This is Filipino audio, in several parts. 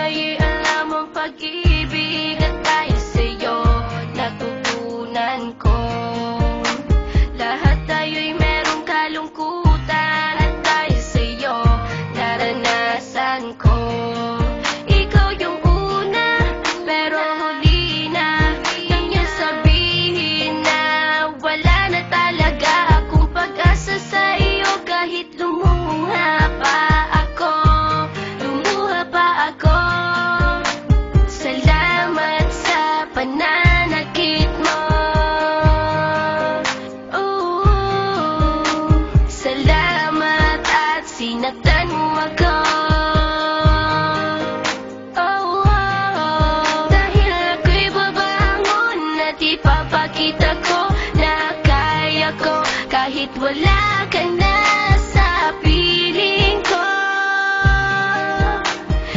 ay alam ang pag-ibig at dahil sa'yo natutunan ko. Lahat tayo'y merong kalungkutan at dahil sa'yo naranasan ko. Ikaw yung una pero huli na nang iyong sabihin na wala na talaga akong pag-asa sa iyo kahit lumuha pa ako. Salamat sa pananakit mo. Salamat at sinaktan mo ako. Dahil ako'y babangon at ipapakita ko na kaya ko kahit wala ka na sa piling ko.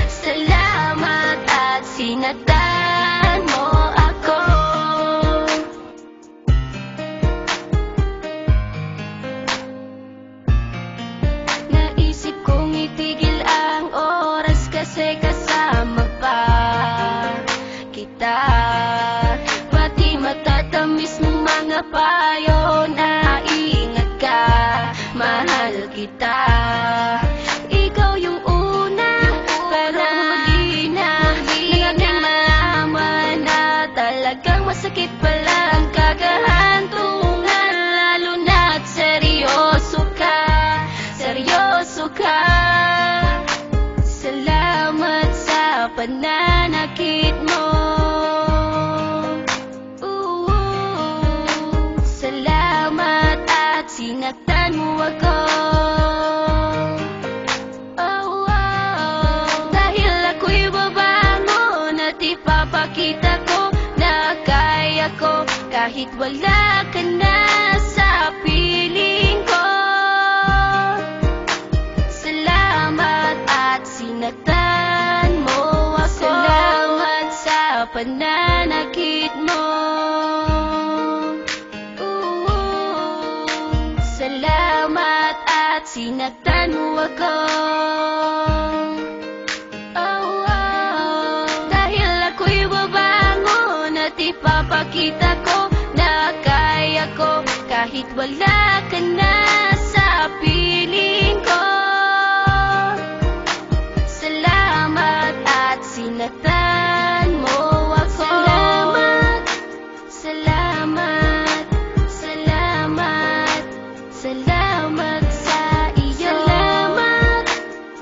Salamat at sinaktan mo ako. Naisip kong itigil ang oras kasi kasama pa kita. Pati matatamis mong mga payo na ingat ka, mahal kita. Ikaw yung una pero huli na nang malaman na talagang masakit pala ang kagahantungan. Lalo na't seryoso ka, seryoso ka. Salamat sa pananakit mo. Salamat at sinaktan mo ako. Dahil ako'y babangon at ipapakita ko na kaya ko kahit wala ka na sa piling ko. Salamat at sinaktan mo ako. Salamat sa pananakit mo. Salamat at sinaktan mo ako. Dahil ako'y babangon at ipapakita ko na kaya ko kahit wala ka na sa piling ko. Salamat at sinaktan mo ako. Salamat, salamat, salamat sa iyo. Salamat,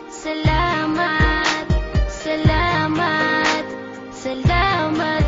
salamat, salamat, salamat